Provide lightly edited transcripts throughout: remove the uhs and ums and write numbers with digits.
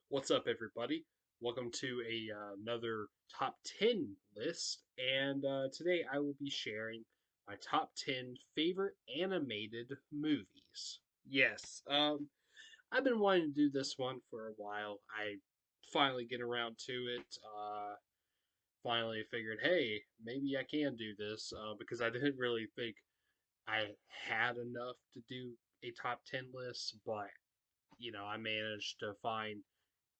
What's up, everybody? Welcome to another top 10 list, and today I will be sharing my top 10 favorite animated movies. Yes, I've been wanting to do this one for a while. I finally get around to it. Finally figured, hey, maybe I can do this because I didn't really think I had enough to do a top 10 list, but I managed to find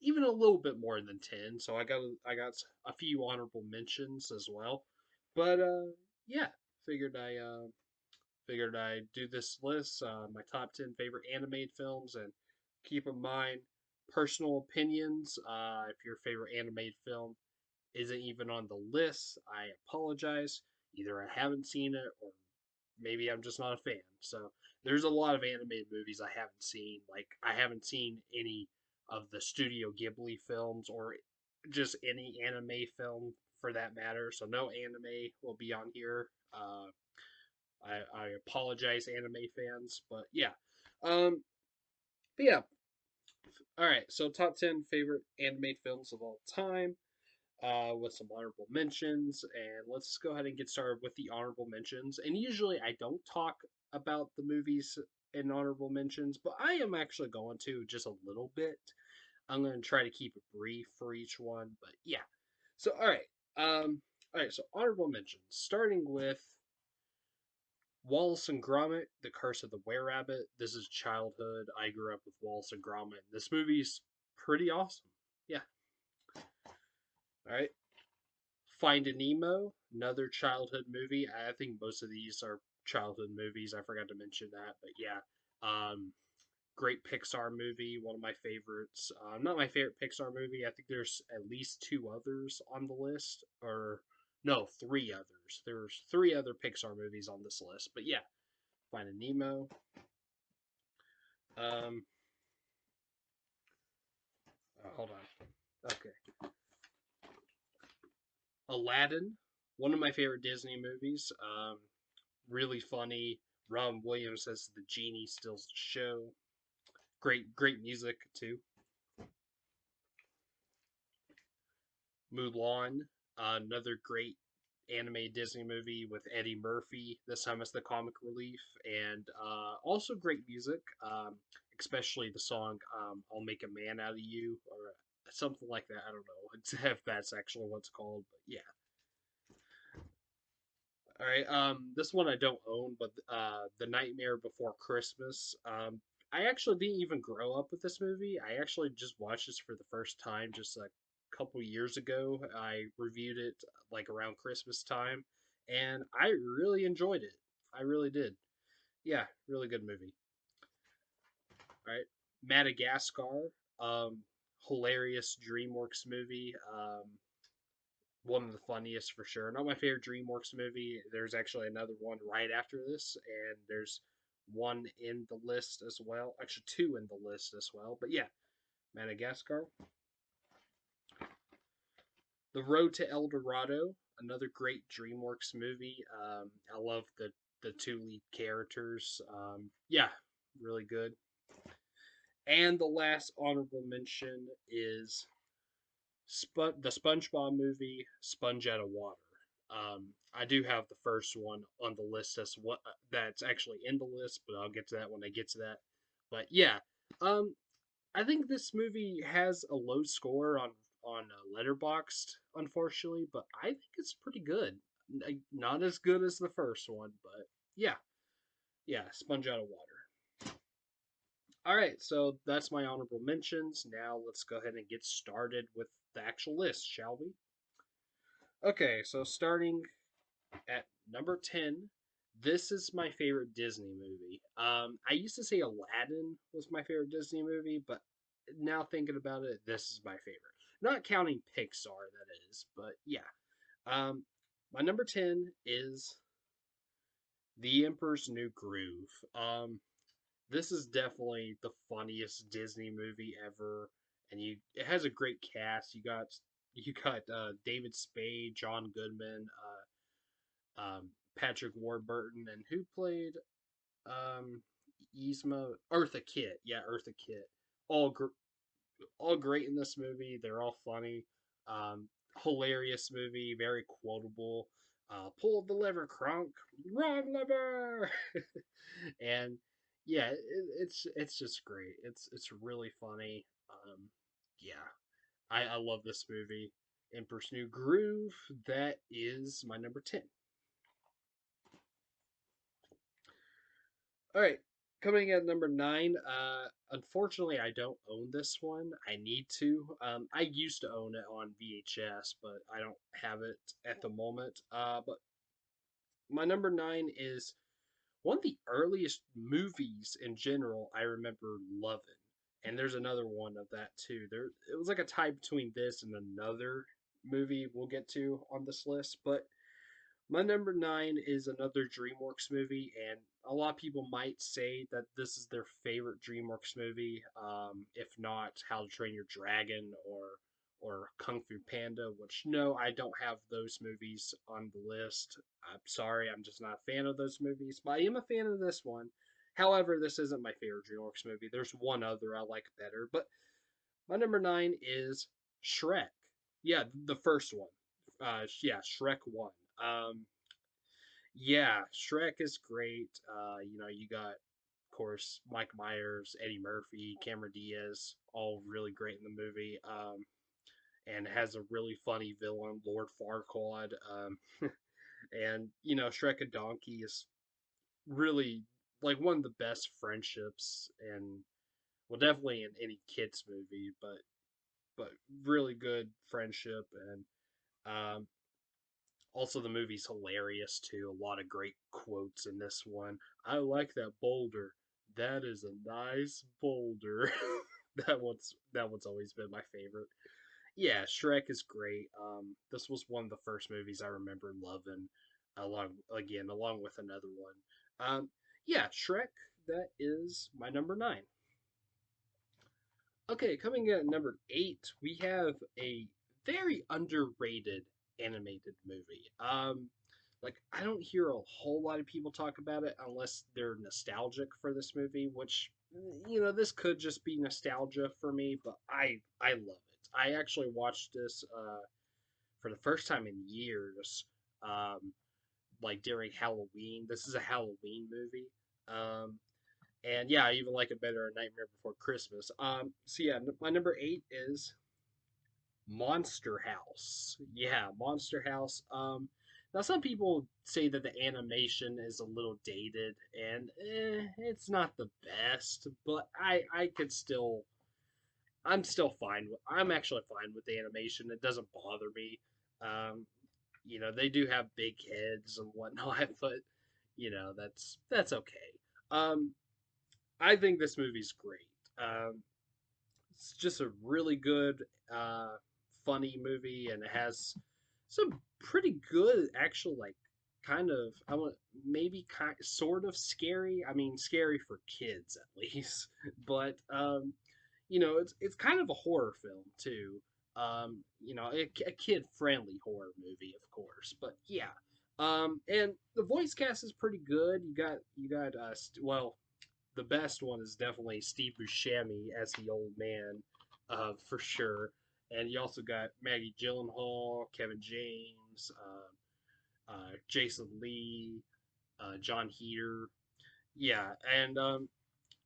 even a little bit more than 10. So I got a few honorable mentions as well. But yeah, figured I uh figured I'd do this list, my top 10 favorite animated films, and keep in mind personal opinions. If your favorite animated film isn't even on the list, I apologize. Either I haven't seen it or maybe I'm just not a fan. So there's a lot of animated movies I haven't seen. Like I haven't seen any of the Studio Ghibli films or just any anime film for that matter. So no anime will be on here. I apologize, anime fans, but yeah. But yeah. All right. So top 10 favorite animated films of all time. With some honorable mentions, and let's go ahead and get started with the honorable mentions. And usually I don't talk about the movies in honorable mentions, but I am actually going to just a little bit. I'm going to try to keep it brief for each one, but yeah. So all right. So honorable mentions, starting with Wallace and Gromit: The Curse of the Were Rabbit. This is childhood. I grew up with Wallace and Gromit. This movie's pretty awesome. Yeah. All right. Finding Nemo, another childhood movie. I think most of these are childhood movies. I forgot to mention that, but yeah. Great Pixar movie, one of my favorites. Not my favorite Pixar movie. I think there's at least two others on the list, or no, three others. There's three other Pixar movies on this list, but yeah, Finding Nemo. Um, hold on. Okay, Aladdin, one of my favorite Disney movies. Really funny. Robin Williams as the genie steals the show. Great music too. Mulan, another great anime Disney movie with Eddie Murphy. This time as the comic relief, and also great music, especially the song "I'll Make a Man Out of You" or something like that. I don't know if that's actually what's called, but yeah. All right. This one I don't own, but The Nightmare Before Christmas. I actually didn't even grow up with this movie. I actually just watched this for the first time just a couple years ago. I reviewed it like around Christmas time, and I really enjoyed it. I really did. Yeah, really good movie. All right. Madagascar. Um, Hilarious DreamWorks movie. One of the funniest for sure. Not my favorite DreamWorks movie. There's actually another one right after this, and there's one in the list as well. Actually, two in the list as well. But yeah, Madagascar. The Road to El Dorado, another great DreamWorks movie. I love the two lead characters. Yeah, really good. And the last honorable mention is the SpongeBob movie, Sponge Out of Water. I do have the first one on the list as what that's actually in the list, but I'll get to that when I get to that. But yeah, um, I think this movie has a low score on Letterboxd, unfortunately, but I think it's pretty good. Not as good as the first one, but yeah, yeah, Sponge Out of Water. All right, so that's my honorable mentions. Now let's go ahead and get started with the actual list, shall we? Okay, so starting at number 10, this is my favorite Disney movie. I used to say Aladdin was my favorite Disney movie, but now thinking about it, this is my favorite. Not counting Pixar, that is, but yeah. Um, my number 10 is The Emperor's New Groove. This is definitely the funniest Disney movie ever, and it has a great cast. You got David Spade, John Goodman, Patrick Warburton, and who played um, Yzma? Eartha Kitt. Yeah, Eartha Kitt. All gr- all great in this movie. They're all funny. Um, Hilarious movie, very quotable. Pull the lever, Crunk. Wrong lever. And yeah, it's just great. It's really funny. Yeah, I love this movie. Emperor's New Groove. That is my number 10. All right, coming at number 9. Unfortunately, I don't own this one. I need to. I used to own it on VHS, but I don't have it at the moment. But my number 9 is one of the earliest movies in general I remember loving. And there's another one of that too. It was like a tie between this and another movie we'll get to on this list, but my number 9 is another DreamWorks movie, and a lot of people might say that this is their favorite DreamWorks movie, if not How to Train Your Dragon or Kung Fu Panda. Which no, I don't have those movies on the list. I'm sorry, I'm just not a fan of those movies, but I am a fan of this one. However, this isn't my favorite DreamWorks movie. There's one other I like better, but my number 9 is Shrek. Yeah, the first one. Yeah, Shrek 1. Yeah, Shrek is great. You got, of course, Mike Myers, Eddie Murphy, Cameron Diaz, all really great in the movie. And has a really funny villain, Lord Farquaad. And Shrek and Donkey is really like one of the best friendships, and well, definitely in any kids movie, but really good friendship. And um, also, the movie's hilarious too. A lot of great quotes in this one. I like that boulder. That is a nice boulder. That one's always been my favorite. Yeah, Shrek is great. This was one of the first movies I remember loving, along with another one. Yeah, Shrek. That is my number 9. Okay, coming in at number 8, we have a very underrated animated movie. Like I don't hear a whole lot of people talk about it unless they're nostalgic for this movie, which this could just be nostalgia for me, but I love it. I actually watched this for the first time in years, um, like during Halloween. This is a Halloween movie. Um, and yeah, I even like it better, A Nightmare Before Christmas. So yeah, my number 8 is Monster House. Yeah, Monster House. Now some people say that the animation is a little dated, and it's not the best, but I could still, I'm still fine with. I'm actually fine with the animation. It doesn't bother me. Um, they do have big heads and whatnot, but that's okay. Um, I think this movie's great. It's just a really good, uh, funny movie, and it has some pretty good, actual, like, kind of, I want maybe sort of scary. I mean, scary for kids at least, but it's kind of a horror film too. A kid-friendly horror movie, of course, but yeah. And the voice cast is pretty good. You got well, the best one is definitely Steve Buscemi as the old man, for sure. And you also got Maggie Gyllenhaal, Kevin James, Jason Lee, John Heater. Yeah, and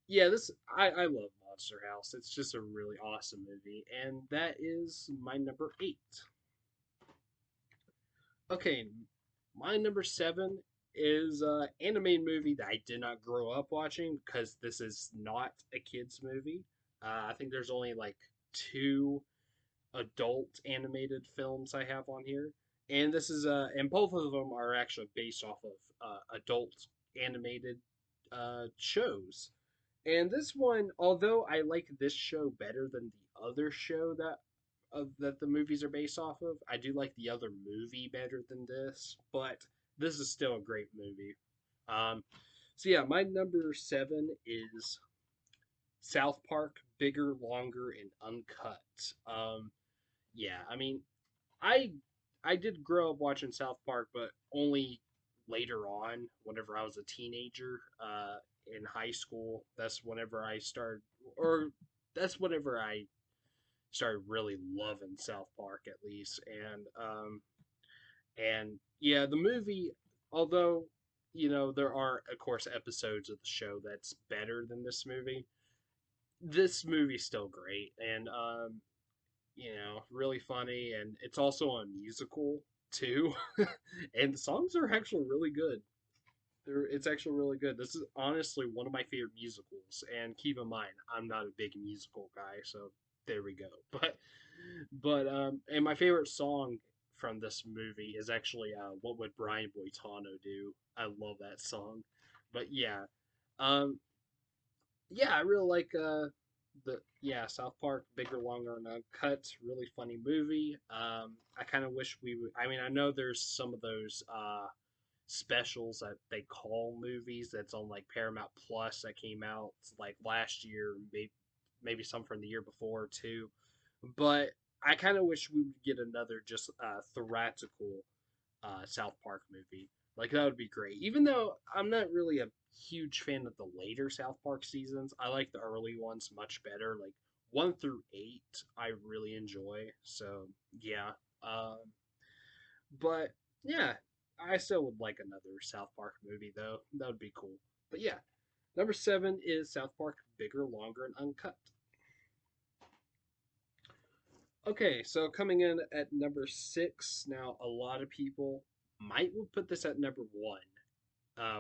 yeah, I love Monster House. It's just a really awesome movie, and that is my number 8. Okay, my number 7 is an animated movie that I did not grow up watching because this is not a kids movie. I think there's only like two adult animated films I have on here, and and both of them are actually based off of adult animated shows. And this one, although I like this show better than the other show that the movies are based off of, I do like the other movie better than this, but this is still a great movie. Um, so yeah, my number 7 is South Park, Bigger, Longer, and Uncut. Yeah, I mean, I I did grow up watching South Park, but only later on, whenever I was a teenager, in high school. That's whenever I started, or that's whenever I started really loving South Park at least, and yeah, the movie, although there are of course episodes of the show that's better than this movie's still great, and really funny, and it's also a musical too, and the songs are actually really good. It's actually really good. This is honestly one of my favorite musicals, and keep in mind, I'm not a big musical guy, so there we go. And my favorite song from this movie is actually "What Would Brian Boitano Do?" I love that song. But um, yeah, I really like the South Park, bigger, longer, and uncut. Really funny movie. I kind of wish we would. I mean, I know there's some of those specials that they call movies that's on like Paramount Plus that came out like last year, maybe some from the year before too. But I kind of wish we would get another just theatrical South Park movie. Like that would be great. Even though I'm not really a huge fan of the later South Park seasons, I like the early ones much better. Like 1 through 8, I really enjoy. So yeah, um, but yeah, I still would like another South Park movie though. That would be cool. But yeah, number 7 is South Park Bigger, Longer, and Uncut. Okay, so coming in at number 6, now a lot of people might would put this at number 1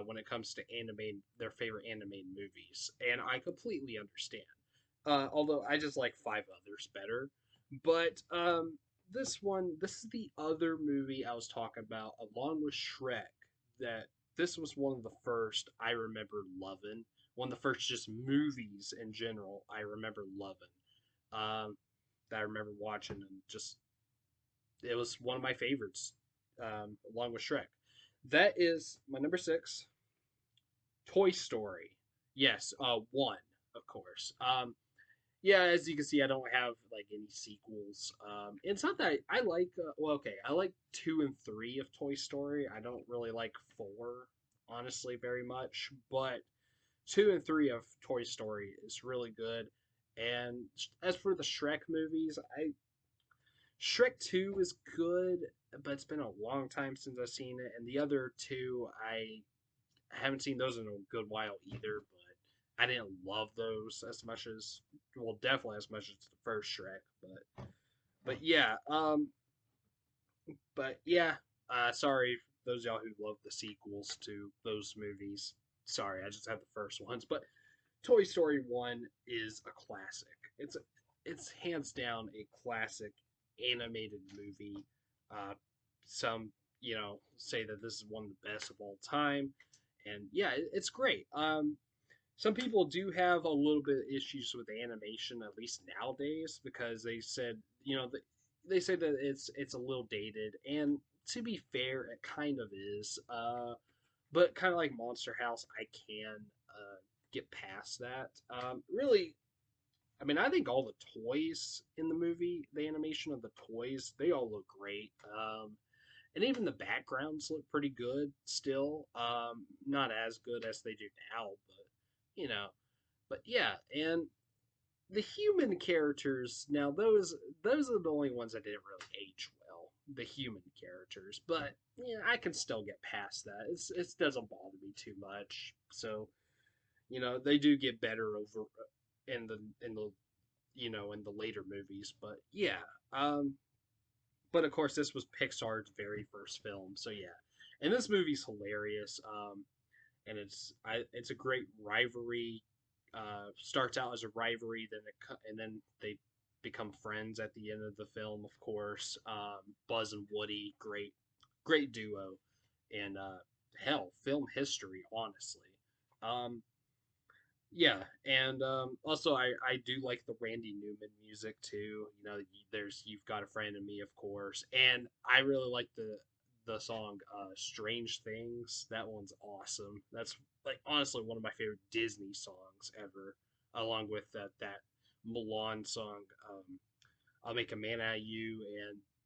when it comes to their favorite animated movies, and I completely understand. Although I just like 5 others better, but this is the other movie I was talking about, along with Shrek. That this was one of the first I remember loving. One of the first just movies in general I remember loving. Um, that I remember watching and just it was one of my favorites, along with Shrek. That is my number 6, Toy Story. Yes, one, of course. Yeah, as you can see, I don't have like any sequels. It's not that I like. Well, okay, I like 2 and 3 of Toy Story. I don't really like 4, honestly, very much. But 2 and 3 of Toy Story is really good. And as for the Shrek movies, I Shrek 2 is good, but it's been a long time since I've seen it. And the other two, I haven't seen those in a good while either, but I didn't love those as much as, well, definitely as much as the first Shrek. But yeah, sorry those y'all who love the sequels to those movies. Sorry, I just have the first ones. But Toy Story 1 is a classic. It's hands down a classic animated movie. Uh, some say that this is one of the best of all time, and yeah, it's great. Some people do have a little bit of issues with animation, at least nowadays, because they say that it's a little dated, and to be fair, it kind of is. But kind of like Monster House, I can get past that. Really, I mean, I think all the toys in the movie, the animation of the toys, they all look great. And even the backgrounds look pretty good still. Not as good as they do now, but you know. But yeah, and the human characters now those are the only ones that didn't really age well. The human characters, but yeah, I can still get past that. It doesn't bother me too much. So they do get better over in the later movies. But yeah, um, but of course this was Pixar's very first film, so yeah, and this movie's hilarious. And it's a great rivalry. Starts out as a rivalry, and then they become friends at the end of the film. Of course, Buzz and Woody, great duo, and hell, film history, honestly. Um, yeah, and also I do like the Randy Newman music too. There's "You've Got a Friend in Me," of course, and I really like the song "Strange Things." That one's awesome. That's like honestly one of my favorite Disney songs ever, along with that Milan song, "I'll Make a Man Out of You,"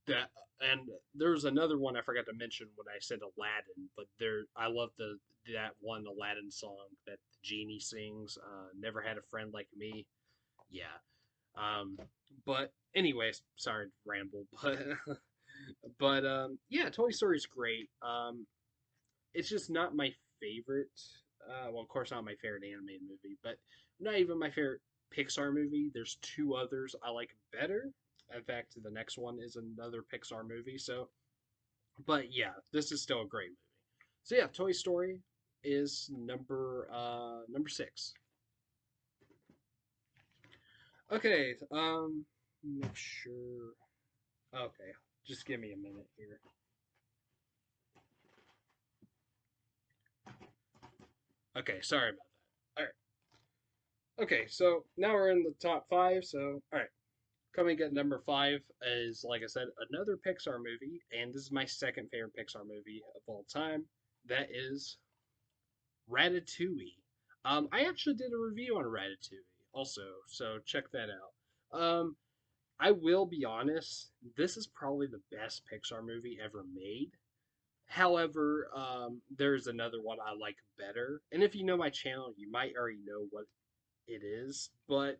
that and there's another one I forgot to mention when I said Aladdin, but I love that one Aladdin song that the genie sings. Never had a friend like me. Yeah. Um, but anyways, sorry to ramble, but yeah, Toy Story is great. It's just not my favorite. Well, of course, not my favorite animated movie, but not even my favorite Pixar movie. There's two others I like better. In fact, the next one is another Pixar movie. So, but yeah, this is still a great movie. So yeah, Toy Story is number six. Okay, make sure. Okay, just give me a minute here. Okay, sorry about that. All right. Okay, so now we're in the top five. So, all right. Coming at number five is, like I said, another Pixar movie, and this is my second favorite Pixar movie of all time. That is Ratatouille. I actually did a review on Ratatouille also, so check that out. I will be honest, this is probably the best Pixar movie ever made. However, there's another one I like better, and if you know my channel, you might already know what it is. But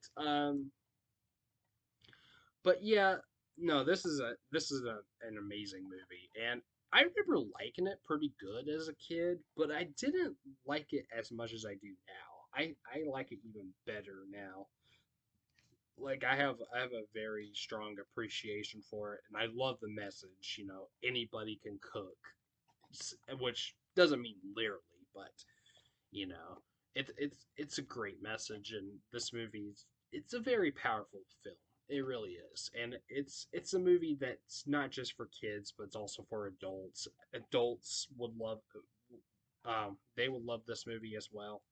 yeah, no, an amazing movie, and I remember liking it pretty good as a kid, but I didn't like it as much as I do now. I like it even better now. Like I have a very strong appreciation for it, and I love the message. Anybody can cook, which doesn't mean literally, but you know, it's a great message, and this movie's it's a very powerful film. It really is, and it's a movie that's not just for kids, but it's also for adults. Adults would love, they would love this movie as well.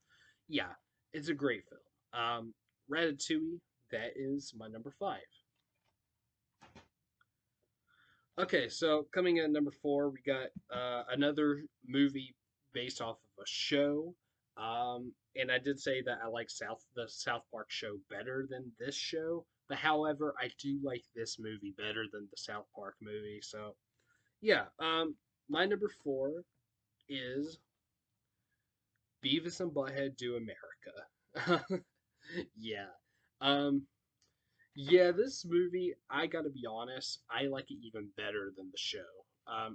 Yeah, it's a great film. Ratatouille, that is my number five. Okay, so coming in at number four, we got another movie based off of a show. And I did say that I like the South Park show better than this show, but however, I do like this movie better than the South Park movie. So yeah, my number four is Beavis and Butthead Do America. Yeah. Um, Yeah, this movie, I gotta be honest, I like it even better than the show.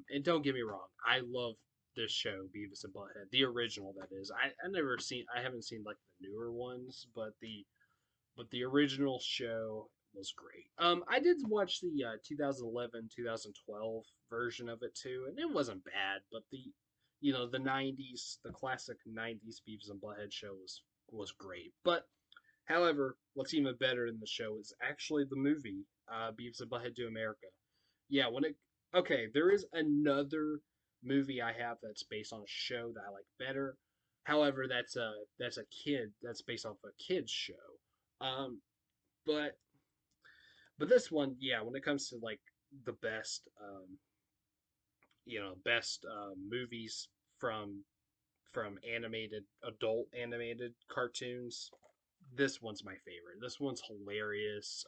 And don't get me wrong, I love this show, Beavis and Butthead, the original that is. I haven't seen like the newer ones, but the original show was great. I did watch the 2011, 2012 version of it too, and it wasn't bad, but the 90s, the classic 90s Beavis and Butthead show was great. But however, what's even better in the show is actually the movie, Beavis and Butthead Do America. Yeah, okay, there is another movie I have that's based on a show that I like better. However, that's based off a kid's show. Um, but but this one, yeah, when it comes to like the best movies from animated adult animated cartoons, this one's my favorite. This one's hilarious.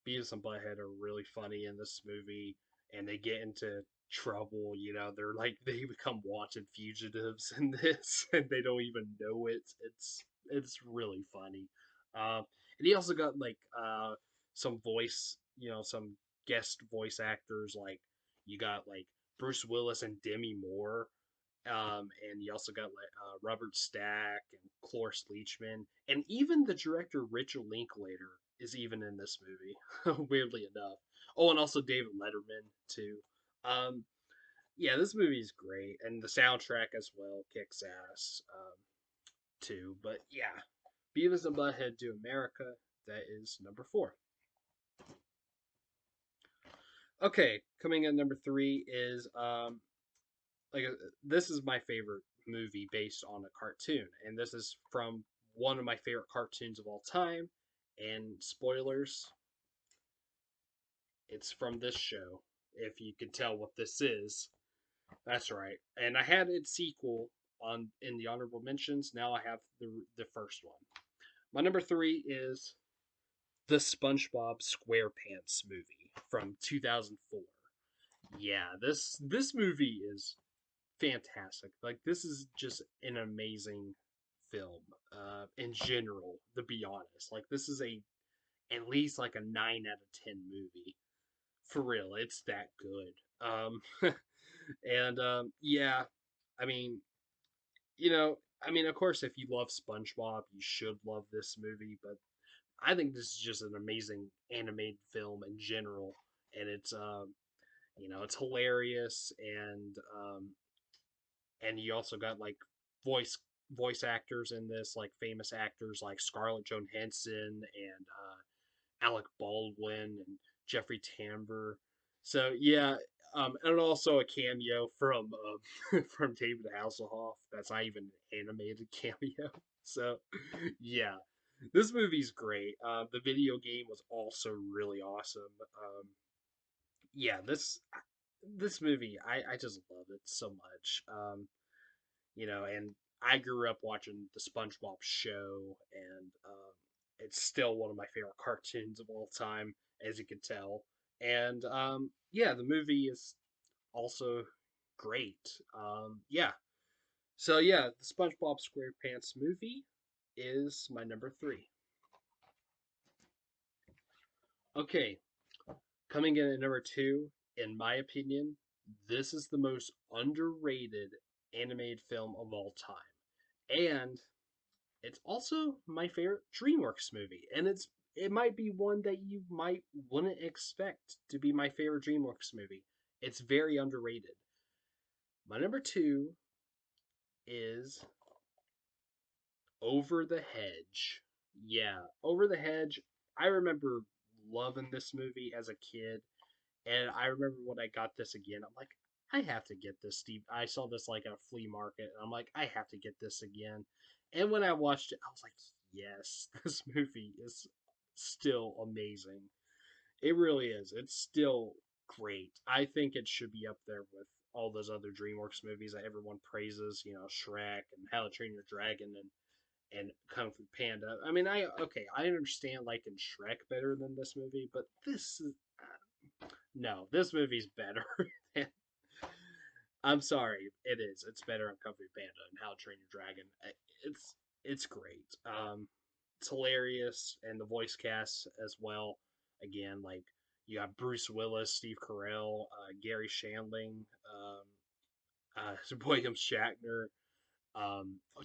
Beavis and Butthead are really funny in this movie, and they get into trouble. They're like they become wanted fugitives in this, and they don't even know it. It's really funny. And he also got like some some guest voice actors. Like you got like Bruce Willis and Demi Moore, and you also got like Robert Stack and Cloris Leachman, and even the director Richard Linklater is even in this movie. Weirdly enough. Oh, and also David Letterman too. Um, yeah, this movie is great, and the soundtrack as well kicks ass too. But yeah, Beavis and Butthead Do America. That is number four. Okay, coming in number three is this is my favorite movie based on a cartoon, and this is from one of my favorite cartoons of all time. And spoilers, it's from this show. If you can tell what this is, that's right. And I had its sequel on in the honorable mentions. Now I have the first one. My number three is the SpongeBob SquarePants movie from 2004. Yeah, this movie is fantastic. Like this is just an amazing film in general, to be honest. Like this is at least like a 9 out of 10 movie. For real, it's that good. And yeah, I mean, I mean, of course, if you love SpongeBob, you should love this movie. But I think this is just an amazing animated film in general, and it's hilarious, and you also got like voice voice actors in this, like famous actors like Scarlett Johansson and Alec Baldwin and Jeffrey Tambor. So yeah, and also a cameo from from David Hasselhoff. That's not even an animated cameo. So yeah, this movie's great. The video game was also really awesome. Yeah, this movie, I just love it so much. And I grew up watching the SpongeBob show, and it's still one of my favorite cartoons of all time, as you can tell. And yeah, the movie is also great. Yeah. So yeah, the SpongeBob SquarePants movie is my number three. Okay, coming in at number two, in my opinion, this is the most underrated animated film of all time. And it's also my favorite DreamWorks movie, and it might be one that you might wouldn't expect to be my favorite DreamWorks movie. It's very underrated. My number two is Over the Hedge. Yeah, Over the Hedge. I remember loving this movie as a kid, and I remember when I got this again, I'm like, I have to get this, Steve. I saw this like at a flea market, and I'm like, I have to get this again. And when I watched it, I was like, yes, this movie is still amazing. It really is. It's still great. I think it should be up there with all those other DreamWorks movies that everyone praises, Shrek and How to Train Your Dragon and Kung Fu Panda. I mean, I understand liking Shrek better than this movie, but this is no, this movie's better. I'm sorry, it is. It's better than Kung Fu Panda and How to Train Your Dragon. It's great. It's hilarious, and the voice cast as well. Again, like you got Bruce Willis, Steve Carell, Gary Shandling, William Shatner.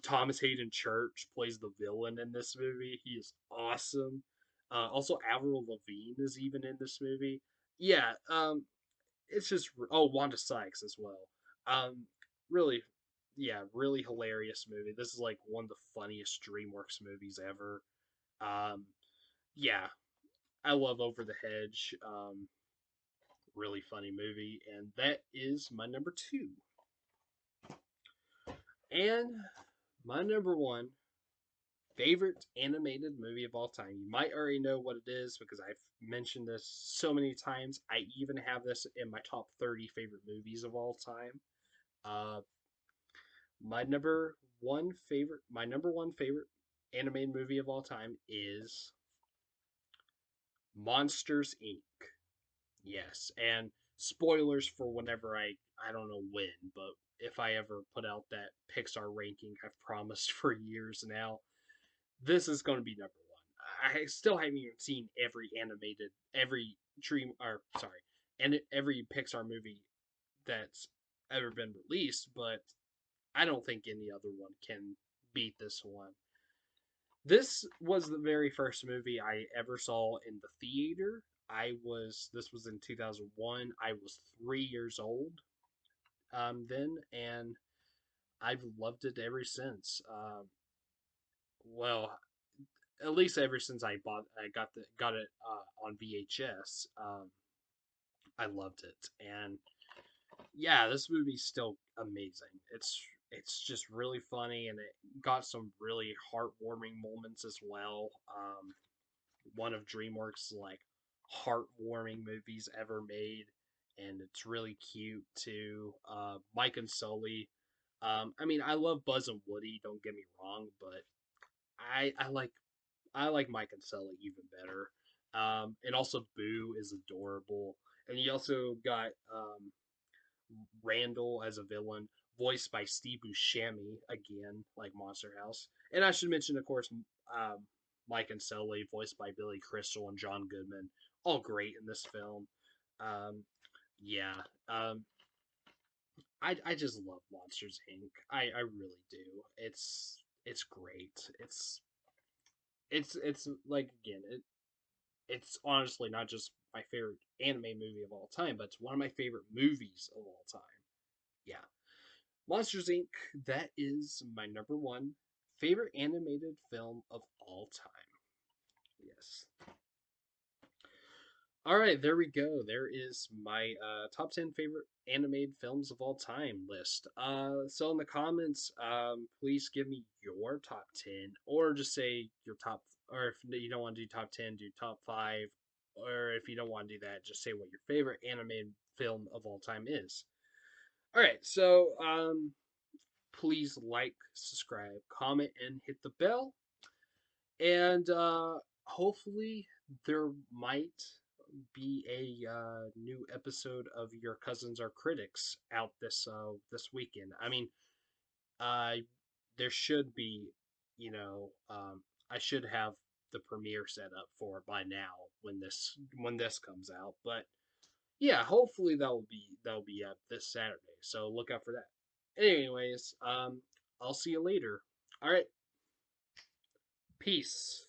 Thomas Hayden Church plays the villain in this movie. He is awesome. Also, Avril Lavigne is even in this movie. Yeah, it's just Wanda Sykes as well. Um, really, yeah, really hilarious movie. This is like one of the funniest DreamWorks movies ever. Um, yeah, I love Over the Hedge. Really funny movie, and that is my number two. And my number one favorite animated movie of all time. You might already know what it is because I've mentioned this so many times. I even have this in my top 30 favorite movies of all time. Uh, my number one favorite animated movie of all time is Monsters Inc. Yes, and spoilers for whenever I don't know when, but if I ever put out that Pixar ranking I've promised for years now, this is going to be number one. I still haven't even seen every dream, or sorry, and every Pixar movie that's ever been released, but I don't think any other one can beat this one. This was the very first movie I ever saw in the theater. This was in 2001. I was 3 years old then, and I've loved it ever since. Well, at least ever since I got it on VHS. I loved it, and yeah, this movie's still amazing. It's just really funny, and it got some really heartwarming moments as well. One of DreamWorks' like heartwarming movies ever made, and it's really cute too. Mike and Sully. I mean, I love Buzz and Woody. Don't get me wrong, but I like Mike and Sully even better. And also Boo is adorable, and you also got Randall as a villain, voiced by Steve Buscemi again, like Monster House. And I should mention, of course, Mike and Sully, voiced by Billy Crystal and John Goodman, all great in this film. Um, yeah, um, I just love Monsters Inc. I really do. It's great. It's like again it's honestly not just my favorite anime movie of all time, but it's one of my favorite movies of all time. Yeah, Monsters Inc. That is my number one favorite animated film of all time. Yes. All right, there we go. There is my top 10 favorite animated films of all time list. So in the comments, please give me your top 10, or just say your top, or if you don't want to do top 10, do top 5, or if you don't want to do that, just say what your favorite animated film of all time is. All right, so please like, subscribe, comment, and hit the bell. And hopefully there might be a new episode of Your Cousins Are Critics out this weekend. I mean, uh, there should be, you know, I should have the premiere set up for it by now when this comes out. But yeah, hopefully that'll be up this Saturday. So look out for that. Anyways, I'll see you later. All right, peace.